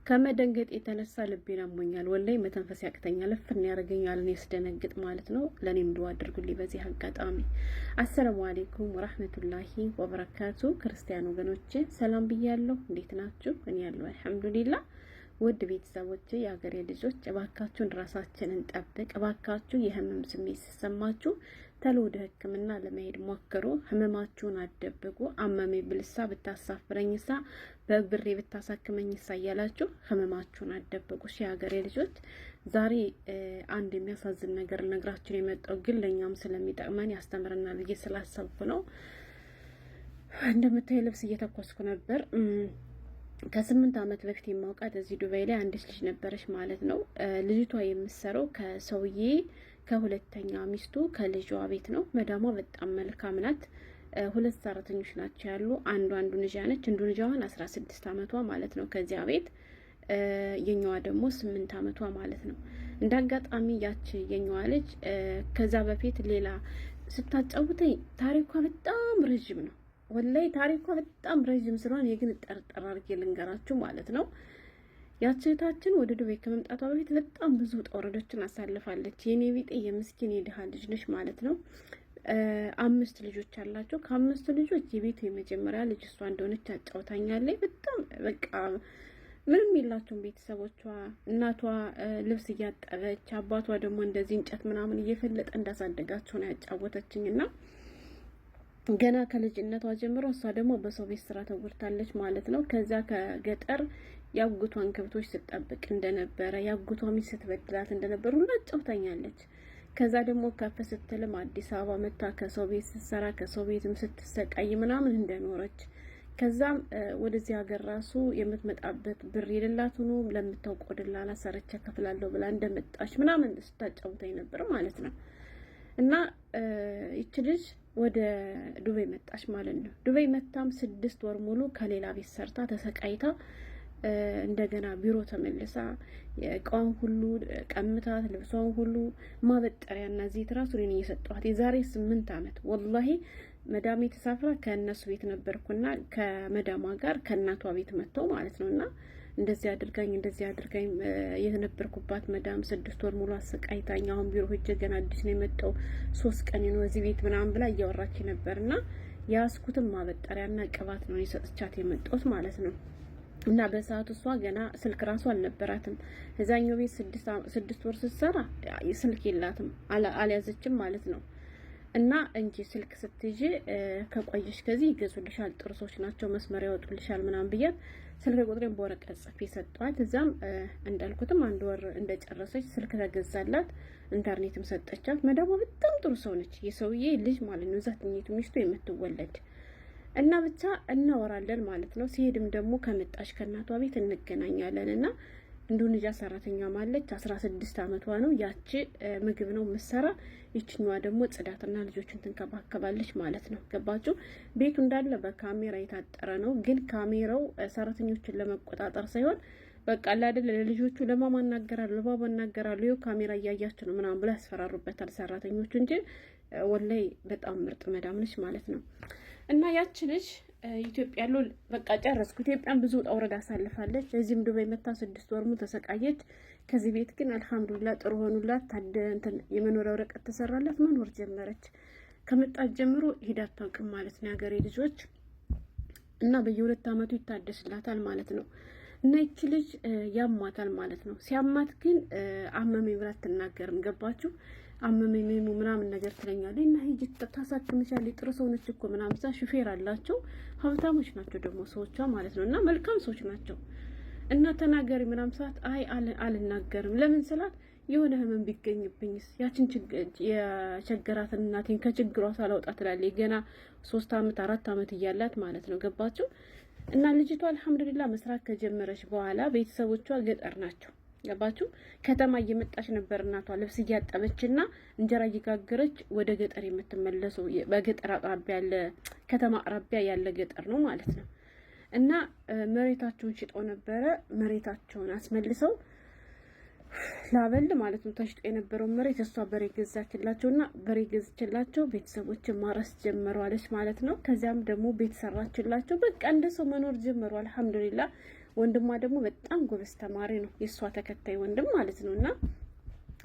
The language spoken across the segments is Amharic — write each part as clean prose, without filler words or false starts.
ከመደንገጥ የተነሳ ልቤን አሞኛል። ወላይ መተንፈስ ያቅተኛል፣ እፍን ያደርገኛል። እኔ ስደነግጥ ማለት ነው። ለኔም ዱአ አድርጉልኝ በዚህ አጋጣሚ። አሰላሙ አለይኩም ወራህመቱላሂ ወበረካቱ። ክርስቲያን ወገኖቼ ሰላም ብያለሁ። እንዴት ናችሁ? እኔ ያለው አልሐምዱሊላህ። ውድ ቤተሰቦቼ፣ የሀገሬ ልጆች እባካችሁን ራሳችንን ጠብቅ። እባካችሁ የህመም ስሜት ሲሰማችሁ ተሎ ወደ ሕክምና ለመሄድ ሞክሩ። ህመማችሁን አደብቁ። አመሜ ብልሳ ብታሳፍረኝሳ በብሬ ብታሳክመኝሳ እያላችሁ ህመማችሁን አደብቁ። የሀገሬ ልጆች ዛሬ አንድ የሚያሳዝን ነገር ነግራችሁን የመጣው ግን ለኛም ስለሚጠቅመን ያስተምረናል ብዬ ስላሰብኩ ነው። እንደምታዩ ልብስ እየተኮስኩ ነበር። ከ8 ዓመት በፊት የማውቃት እዚህ ዱባይ ላይ አንዲት ልጅ ነበረች ማለት ነው። ልጅቷ የምትሰራው ከሰውዬ ከሁለተኛ ሚስቱ ከልጇ ቤት ነው። መዳሟ በጣም መልካም ናት። 2 ሰራተኞች ናቸው ያሉ። አንዱ ልጅ ነች። አንዱ ልጅ አሁን 16 ዓመቷ ማለት ነው ከዚያ ቤት። የኛዋ ደግሞ 8 ዓመቷ ማለት ነው። እንዳጋጣሚ ያቺ የኛዋ ልጅ ከዛ በፊት ሌላ ስታጫውተኝ ታሪኳ በጣም ረጅም ነው። ወላይ ታሪኳ በጣም ረጅም ስለሆነ የግን ጠርጠር አድርጌ ልንገራችሁ ማለት ነው። ያቺታችን ወደ ዱባይ ከመምጣቷ በፊት በጣም ብዙ ጦርነቶችን አሳልፋለች። የኔ ቢጤ የምስኪን የድሃ ልጅ ነች ማለት ነው። 5 ልጆች አላቸው። ከ5 ልጆች የቤቱ የመጀመሪያ ልጅ እሷ እንደሆነች አጫውታኛለች። በጣም በቃ ምንም የላቸውም ቤተሰቦቿ። እናቷ ልብስ እያጠበች፣ አባቷ ደግሞ እንደዚህ እንጨት ምናምን እየፈለጠ እንዳሳደጋቸው ነው ያጫወተችኝና ገና ከልጅነቷ ጀምሮ እሷ ደግሞ በሰው ቤት ስራ ተወርታለች ማለት ነው። ከዛ ከገጠር ያጉቷን ከብቶች ስትጠብቅ እንደነበረ ያጉቷ ሚስት ስትበድላት እንደነበረ ሁሉ አጫውታኛለች። ከዛ ደግሞ ከፍ ስትልም አዲስ አበባ መታ ከሰው ቤት ስትሰራ ከሰው ቤትም ስትሰቃይ ምናምን እንደኖረች ከዛም ወደዚህ ሀገር ራሱ የምትመጣበት ብር የሌላት ሆኖ ለምታውቀው ደላላ ሰርቼ ከፍላለሁ ብላ እንደመጣች ምናምን ስታጫውታኝ ነበር ማለት ነው። እና ይች ልጅ ወደ ዱባይ መጣች ማለት ነው። ዱባይ መታም 6 ወር ሙሉ ከሌላ ቤት ሰርታ ተሰቃይታ እንደገና ቢሮ ተመልሳ የእቃውን ሁሉ ቀምታት ልብሷን ሁሉ ማበጠሪያና ዘይት ራሱ እኔ እየሰጠኋት የዛሬ 8 ዓመት ወላሂ መዳሜ ተሳፍራ ከእነሱ ቤት ነበርኩና ከመዳሟ ጋር ከእናቷ ቤት መጥተው ማለት ነውና እንደዚህ አድርጋኝ የነበርኩባት መዳም 6 ወር ሙሉ አሰቃይታኝ አሁን ቢሮ ሄጄ ገና አዲስ ነው የመጣው 3 ቀን ነው እዚህ ቤት ምናምን ብላ እያወራች ነበርና ያስኩትም ማበጠሪያና ቅባት ነው የሰጥቻት የመጣሁት ማለት ነው። እና በሰዓቱ እሷ ገና ስልክ ራሱ አልነበራትም። እዛኛው ቤት 6 ወር ስትሰራ ስልክ የላትም አልያዘችም ማለት ነው። እና እንጂ ስልክ ስትይጂ ከቆየሽ ከዚህ ይገዙልሻል፣ ጥርሶች ናቸው መስመር ያወጡልሻል ምናምን ብያት ስልክ ቁጥሬን በወረቀት ጽፌ ሰጠኋት። እዛም እንዳልኩትም 1 ወር እንደጨረሰች ስልክ ተገዛላት፣ ኢንተርኔትም ሰጠቻት። መዳሟ በጣም ጥሩ ሰው ነች፣ የሰውዬ ልጅ ማለት ነው። ዛትኝቱ ሚስቱ የምትወለድ እና ብቻ እናወራለን ማለት ነው። ሲሄድም ደግሞ ከመጣሽ ከእናቷ ቤት እንገናኛለን እና እንዱንጃ ሰራተኛ ማለች 16 ዓመቷ ነው። ያቺ ምግብ ነው ምሰራ፣ ይችኛዋ ደግሞ ጽዳትና ልጆችን ትንከባከባለች ማለት ነው። ገባችሁ? ቤቱ እንዳለ በካሜራ የታጠረ ነው። ግን ካሜራው ሰራተኞችን ለመቆጣጠር ሳይሆን በቃ አይደለ ለልጆቹ ለባባ እናገራለሁ ይኸው ካሜራ እያያችሁ ነው ምናምን ብላ ያስፈራሩበታል ሰራተኞቹ እንጂ ወላይ በጣም ምርጥ መዳም ነች ማለት ነው። እና ያቺ ልጅ ኢትዮጵያ ያለው በቃ ጨረስኩ። ኢትዮጵያን ብዙ ውጣ ውረድ አሳልፋለች። እዚህም ዱባይ መታ 6 ወር ሙሉ ተሰቃየች። ከዚህ ቤት ግን አልሐምዱሊላህ ጥሩ ሆኑላት። የመኖሪያ ወረቀት ተሰራላት፣ መኖር ጀመረች። ከመጣች ጀምሮ ሄዳ አታውቅም ማለት ነው የሀገሬ ልጆች። እና በየ2 ዓመቱ ይታደስላታል ማለት ነው። እና ይቺ ልጅ ያማታል ማለት ነው። ሲያማት ግን አመመኝ ብላ አትናገርም። ገባችሁ? አመመኝ ምናምን ነገር ትለኛለች እና ሂጂ ታሳክምሻለች። ጥሩ ሰው ነች እኮ ምናምን ሳ ሹፌር አላቸው። ሀብታሞች ናቸው ደግሞ ሰዎቿ ማለት ነው። እና መልካም ሰዎች ናቸው። እና ተናገሪ ምናምን ሰዓት አይ አልናገርም። ለምን ስላት የሆነ ህመም ቢገኝብኝስ ያችን የቸገራትን እናቴን ከችግሯ ሳላውጣ ትላለች። ገና 3 ዓመት 4 ዓመት እያላት ማለት ነው። ገባችሁ? እና ልጅቷ አልሐምዱሊላህ መስራት ከጀመረች በኋላ ቤተሰቦቿ ገጠር ናቸው። ገባችሁ? ከተማ እየመጣች ነበር እናቷ ልብስ እያጠበችና እንጀራ እየጋገረች ወደ ገጠር የምትመለሰው። በገጠር አቅራቢያ ያለ ከተማ አቅራቢያ ያለ ገጠር ነው ማለት ነው። እና መሬታቸውን ሽጠው ነበረ። መሬታቸውን አስመልሰው ላበል ማለት ነው ተሽጦ የነበረው መሬት እሷ በሬ ገዛችላቸውና በሬ ገዝችላቸው ቤተሰቦችን ማረስ ጀመሯለች ማለት ነው። ከዚያም ደግሞ ቤት ሰራችላቸው። በቃ እንደ ሰው መኖር ጀመሩ። አልሐምዱሊላህ ወንድሟ ደግሞ በጣም ጎበዝ ተማሪ ነው፣ የእሷ ተከታይ ወንድም ማለት ነው። እና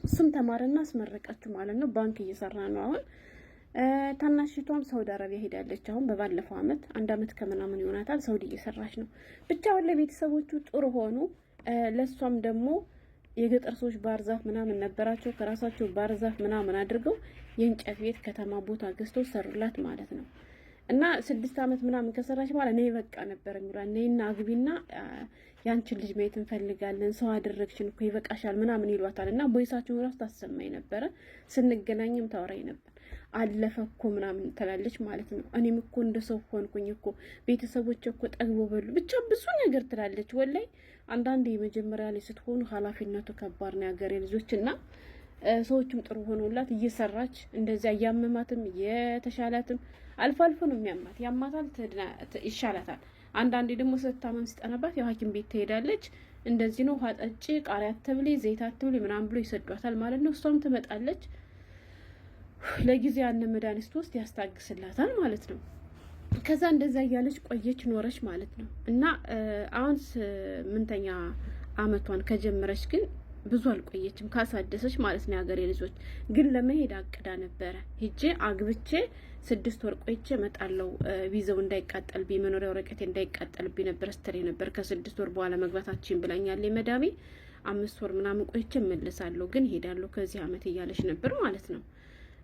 እሱም ተማረና አስመረቀችው ማለት ነው። ባንክ እየሰራ ነው አሁን። ታናሽቷም ሳውዲ አረቢያ ሄዳለች። አሁን በባለፈው አመት 1 አመት ከምናምን ይሆናታል ሳውዲ እየሰራች ነው። ብቻ ወለ ቤተሰቦቹ ጥሩ ሆኑ። ለሷም ደግሞ የገጠር ሰዎች ባህር ዛፍ ምናምን ነበራቸው። ከራሳቸው ባህር ዛፍ ምናምን አድርገው የእንጨት ቤት ከተማ ቦታ ገዝተው ሰሩላት ማለት ነው። እና 6 አመት ምናምን ከሰራች በኋላ ነይ በቃ ነበር የሚሏት፣ ነይና አግቢና ያንቺን ልጅ ማየት እንፈልጋለን፣ ሰው አደረግሽን እኮ ይበቃሻል ምናምን ይሏታል። እና ቦይሳቸውን ራሱ ታሰማኝ ነበረ፣ ስንገናኝም ታወራኝ ነበር። አለፈ እኮ ምናምን ትላለች ማለት ነው። እኔም እኮ እንደ ሰው ሆንኩኝ እኮ ቤተሰቦች እኮ ጠግቦ በሉ፣ ብቻ ብዙ ነገር ትላለች። ወላይ አንዳንዴ የመጀመሪያ ላይ ስትሆኑ ኃላፊነቱ ከባድ ነው ያገሬ ልጆች። እና ሰዎችም ጥሩ ሆኖላት እየሰራች እንደዚያ እያመማትም እየተሻላትም አልፎ አልፎ ነው የሚያማት፣ ያማታል፣ ይሻላታል። አንዳንዴ ደግሞ ስታመም ሲጠናባት ያው ሐኪም ቤት ትሄዳለች። እንደዚህ ነው ውሃ ጠጪ፣ ቃሪያ አትብሊ፣ ዘይት አትብሊ ምናምን ብሎ ይሰዷታል ማለት ነው። እሷም ትመጣለች ለጊዜ ያነ መድኃኒት ውስጥ ያስታግስላታል ማለት ነው። ከዛ እንደዛ እያለች ቆየች ኖረች ማለት ነው። እና አሁን 8ኛ አመቷን ከጀመረች ግን ብዙ አልቆየችም ካሳደሰች ማለት ነው። የሀገሬ ልጆች ግን ለመሄድ አቅዳ ነበረ። ሄጄ አግብቼ 6 ወር ቆይቼ እመጣለሁ፣ ቪዛው እንዳይቃጠልብኝ መኖሪያ ወረቀቴ እንዳይቃጠልብኝ ነበር ስትል ነበር። ከ6 ወር በኋላ መግባታችን ብላኛለች መዳሜ። 5 ወር ምናምን ቆይቼ እመልሳለሁ ግን ሄዳለሁ ከዚህ አመት እያለች ነበር ማለት ነው።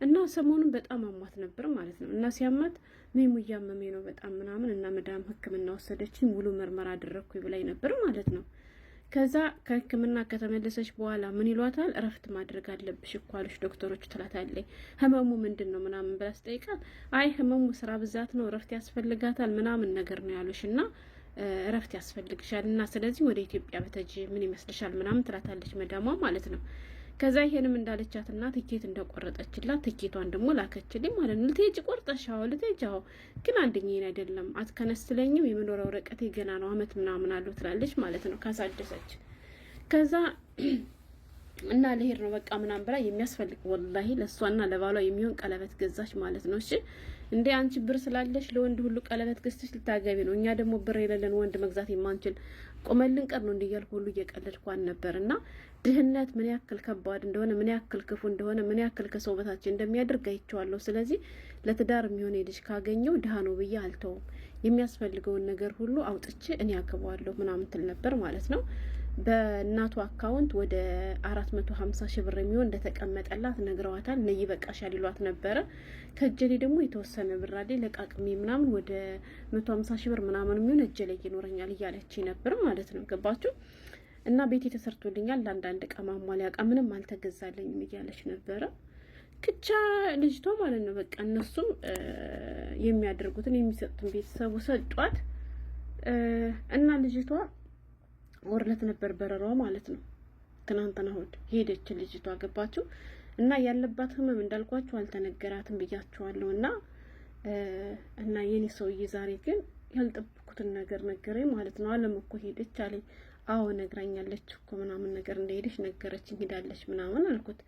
እና ሰሞኑን በጣም አሟት ነበር ማለት ነው። እና ሲያማት ሜሙ እያመመኝ ነው በጣም ምናምን እና መዳም ሕክምና ወሰደችኝ፣ ሙሉ ምርመራ አደረግኩኝ ብላኝ ነበር ማለት ነው። ከዛ ከሕክምና ከተመለሰች በኋላ ምን ይሏታል? እረፍት ማድረግ አለብሽ እኮ አሉሽ ዶክተሮቹ ትላታለች። ህመሙ ምንድን ነው ምናምን ብላ ስጠይቃት አይ ህመሙ ስራ ብዛት ነው እረፍት ያስፈልጋታል ምናምን ነገር ነው ያሉሽ እና እረፍት ያስፈልግሻል እና ስለዚህ ወደ ኢትዮጵያ በተጂ ምን ይመስልሻል ምናምን ትላታለች መዳሟ ማለት ነው። ከዛ ይሄንም እንዳለቻትና ትኬት እንደቆረጠችላት ትኬቷን ደግሞ ላከችልኝ ማለት ነው። ልትሄጂ ቆርጠሻው ልትሄጂው ግን አንደኛዬን አይደለም አትከነስለኝም፣ የመኖሪያ ወረቀቴ ገና ነው አመት ምናምን አለው ትላለች ማለት ነው ካሳደሰች። ከዛ እና ለሄድ ነው በቃ ምናምን ብላ የሚያስፈልግ ወላሂ ለሷና ለባሏ የሚሆን ቀለበት ገዛች ማለት ነው። እሺ እንዴ አንቺ ብር ስላለሽ ለወንድ ሁሉ ቀለበት ገዝተሽ ልታገቢ ነው፣ እኛ ደግሞ ብር የሌለን ወንድ መግዛት የማንችል ቆመልን ቀር ነው እንዲያልኩ ሁሉ እየቀለድኳን ነበርና ድህነት ምን ያክል ከባድ እንደሆነ ምን ያክል ክፉ እንደሆነ ምን ያክል ከሰው በታች እንደሚያደርግ አይቼዋለሁ። ስለዚህ ለትዳር የሚሆን ልጅ ካገኘው ድሃ ነው ብዬ አልተውም፣ የሚያስፈልገውን ነገር ሁሉ አውጥቼ እኔ አገባዋለሁ ምናምን ትል ነበር ማለት ነው። በእናቱ አካውንት ወደ 450 ሺህ ብር የሚሆን እንደተቀመጠላት ነግረዋታል። ነይ በቃሻል ይሏት ነበረ። ከእጀሌ ደግሞ የተወሰነ ብር አለ ለቃቅሜ ምናምን ወደ 150 ሺህ ብር ምናምን የሚሆን እጀ ላይ ይኖረኛል እያለች ነበር ማለት ነው። ገባችሁ? እና ቤቴ ተሰርቶልኛል ለአንዳንድ እቃ ማሟሊያ እቃ ምንም አልተገዛለኝም እያለች ነበረ። ክቻ ልጅቷ ማለት ነው። በቃ እነሱም የሚያደርጉትን የሚሰጡትን ቤተሰቡ ሰጧት እና ልጅቷ ወርለት ነበር በረራዋ ማለት ነው። ትናንትና እሑድ ሄደች ልጅቷ ገባችሁ? እና ያለባት ህመም እንዳልኳችሁ አልተነገራትም ብያችኋለሁ። እና የኔ ሰውዬ ዛሬ ግን ያልጠብኩትን ነገር ነገረኝ ማለት ነው። አለም እኮ ሄደች አለኝ። አዎ ነግራኛለች እኮ ምናምን ነገር እንደሄደች ነገረችኝ፣ ሄዳለች ምናምን አልኩት።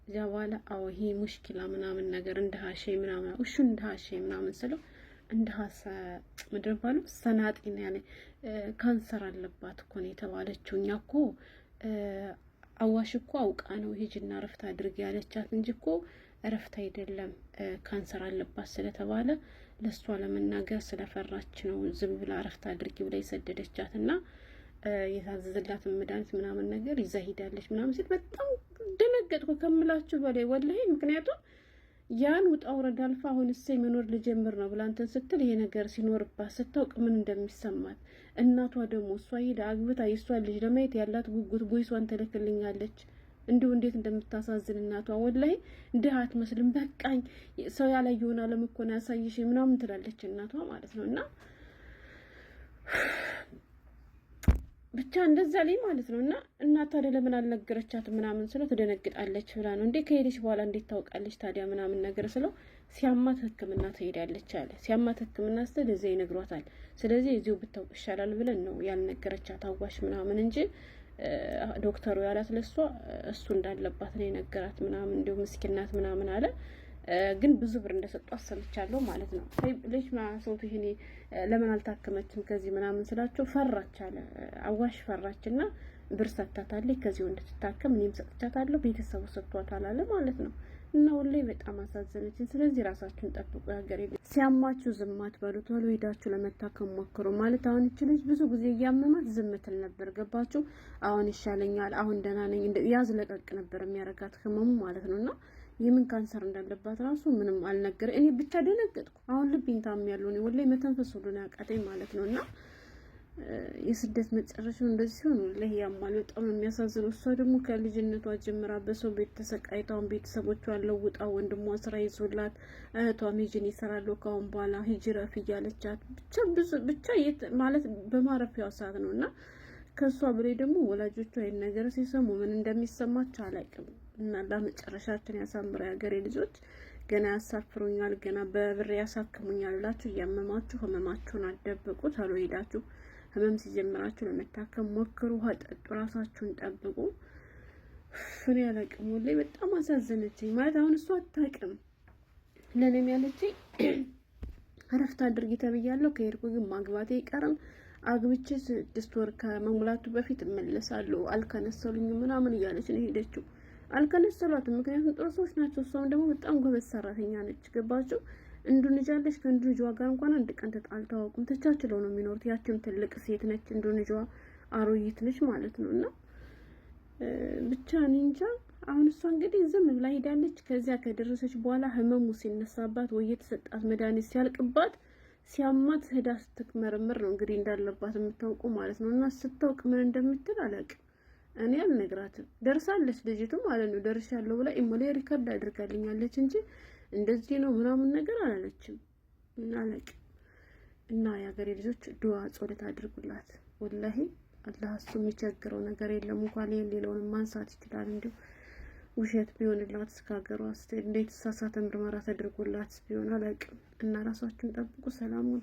እዚያ በኋላ አዎ ይሄ ሙሽኪላ ምናምን ነገር እንደሃሸ ምናምን እሹ እንደሃሸ ምናምን ስለው እንደሃሰ ምድር ባሉ ሰናጤ ነው ያለ ካንሰር አለባት እኮ ነው የተባለችው። እኛ እኮ አዋሽ እኮ አውቃ ነው ሂጅና እረፍት አድርግ ያለቻት እንጂ እኮ እረፍት አይደለም ካንሰር አለባት ስለተባለ ለሷ ለመናገር ስለፈራች ነው ዝም ብላ እረፍት አድርጊ ብላ የሰደደቻት እና የታዘዘላትን መድኃኒት ምናምን ነገር ይዛ ሄዳለች ምናምን ሲል በጣም ደነገጥኩ ከምላችሁ በላይ ወላሂ። ምክንያቱም ያን ውጣ ውረድ አልፋ አሁን እሰይ መኖር ልጀምር ነው ብላ እንትን ስትል ይሄ ነገር ሲኖርባት ስታውቅ ምን እንደሚሰማት እናቷ ደግሞ እሷ ሄዳ አግብታ የእሷን ልጅ ለማየት ያላት ጉጉት ቦይሷን ትልክልኛለች። እንዲሁ እንዴት እንደምታሳዝን እናቷ ወላሂ ድሃ አትመስልም። በቃኝ ሰው ያላየውን ዓለም እኮ ነው ያሳይሽ ምናምን ትላለች እናቷ ማለት ነው። እና ብቻ እንደዛ ላይ ማለት ነው። እና እናቷ ለምን አልነገረቻትም ምናምን ስለው ትደነግጣለች ብላ ነው። እንዴ ከሄደች በኋላ እንዴት ታውቃለች ታዲያ ምናምን ነገር ስለው ሲያማት ሕክምና ትሄዳለች አለ። ሲያማት ሕክምና ስትል እዚያ ይነግሯታል። ስለዚህ እዚሁ ብታውቅ ይሻላል ብለን ነው ያልነገረቻት አዋሽ ምናምን እንጂ ዶክተሩ ያላት ለሷ እሱ እንዳለባት ነው የነገራት ምናምን። እንዲሁ ምስኪናት ምናምን አለ። ግን ብዙ ብር እንደሰጧት ሰምቻለሁ ማለት ነው። ልጅ ማሰውት ይሄኔ ለምን አልታከመችም ከዚህ ምናምን ስላቸው ፈራች አለ አዋሽ ፈራችና ብር ሰጥታታለች ከዚህ እንድትታከም እኔም ሰጥቻታለሁ ቤተሰቡ ሰጥቷታል አለ ማለት ነው። እና ወላሂ በጣም አሳዘነችን። ስለዚህ ራሳችሁን ጠብቁ። ያገሬ ሲያማችሁ ዝም አትበሉ፣ ቶሎ ሄዳችሁ ለመታከም ሞክሩ። ማለት አሁን እቺ ልጅ ብዙ ጊዜ እያመማት ዝም ትል ነበር፣ ገባችሁ? አሁን ይሻለኛል፣ አሁን ደህና ነኝ ያዝ ለቀቅ ነበር የሚያረጋት ህመሙ ማለት ነውና የምን ካንሰር እንዳለባት ራሱ ምንም አልነገረ። እኔ ብቻ ደነገጥኩ። አሁን ልብኝ ታም ያለው ነው ወላሂ መተንፈስ ሁሉ ነው ያቃተኝ ማለት ነውና የስደት መጨረሻው እንደዚህ ሲሆን ወላሂ ያማል። በጣም የሚያሳዝነው እሷ ደግሞ ከልጅነቷ ጀምራ በሰው ቤት ተሰቃይታውን ቤተሰቦቿ ለውጣ ወንድሟ ስራ ይዞላት እህቷ ሜጅን ይሰራሉ ካሁን በኋላ ሂጅረፍ እያለቻት ብቻ ማለት በማረፊያው ሰዓት ነውና ከሷ ብሬ ደግሞ ወላጆቿ ይሄን ነገር ሲሰሙ ምን እንደሚሰማቸው አላውቅም። እና ለመጨረሻችን ያሳምረው ያገሬ ልጆች። ገና ያሳፍሩኛል፣ ገና በብር ያሳክሙኛል ብላችሁ እያመማችሁ ህመማችሁን አትደብቁ። ቶሎ ሄዳችሁ ህመም ሲጀምራችሁ ለመታከም ሞክሩ። ውሃ ጠጡ፣ ራሳችሁን ጠብቁ። ፍሬ ያለቅም ወላሂ በጣም አሳዘነችኝ። ማለት አሁን እሷ አታውቅም ለኔም ያለችኝ አረፍታ አድርጊ ተብያለሁ። ከሄድኩ ግን ማግባቴ አይቀርም አግብቼ 6 ወር ከመሙላቱ በፊት እመለሳለሁ አልከነሰሉኝ ምናምን እያለች ነው ሄደችው። አልከነሰሏትም፣ ምክንያቱም ጥሩ ሰዎች ናቸው። እሷም ደግሞ በጣም ጎበዝ ሰራተኛ ነች። ገባችሁ? እንዱንጃለች ከእንዱንጃዋ ጋር እንኳን አንድ ቀን ተጣልተው አያውቁም። ተቻችለው ነው የሚኖሩት። ያቺም ትልቅ ሴት ነች፣ እንዱንጃዋ አሮይት ነች ማለት ነው። እና ብቻ እኔ እንጃ። አሁን እሷ እንግዲህ ዝም ብላ ሄዳለች። ከዚያ ከደረሰች በኋላ ህመሙ ሲነሳባት ወይ የተሰጣት መድኃኒት ሲያልቅባት ሲያማት ሄዳ ስትመረመር ነው እንግዲህ እንዳለባት የምታውቁ ማለት ነው። እና ስታውቅ ምን እንደምትል አላውቅም። እኔ አልነግራትም። ደርሳለች ልጅቱ ማለት ነው። ደርሻለሁ ብላ ኢሞሌ ሪከርድ አድርጋልኛለች እንጂ እንደዚህ ነው ምናምን ነገር አላለችም። እና አላውቅም። እና የሀገሬ ልጆች ዱዓ ጸሎት አድርጉላት። ወላሂ አላህ እሱ የሚቸግረው ነገር የለም። እንኳን ሌላውን ማንሳት ይችላል። እንዲሁ ውሸት ቢሆንላት እስከ ሀገሯ እንዴት ተሳሳተ ምርመራ ተደርጎላት ቢሆን አላውቅም። እና ራሳችሁን ጠብቁ። ሰላም ሁኑ።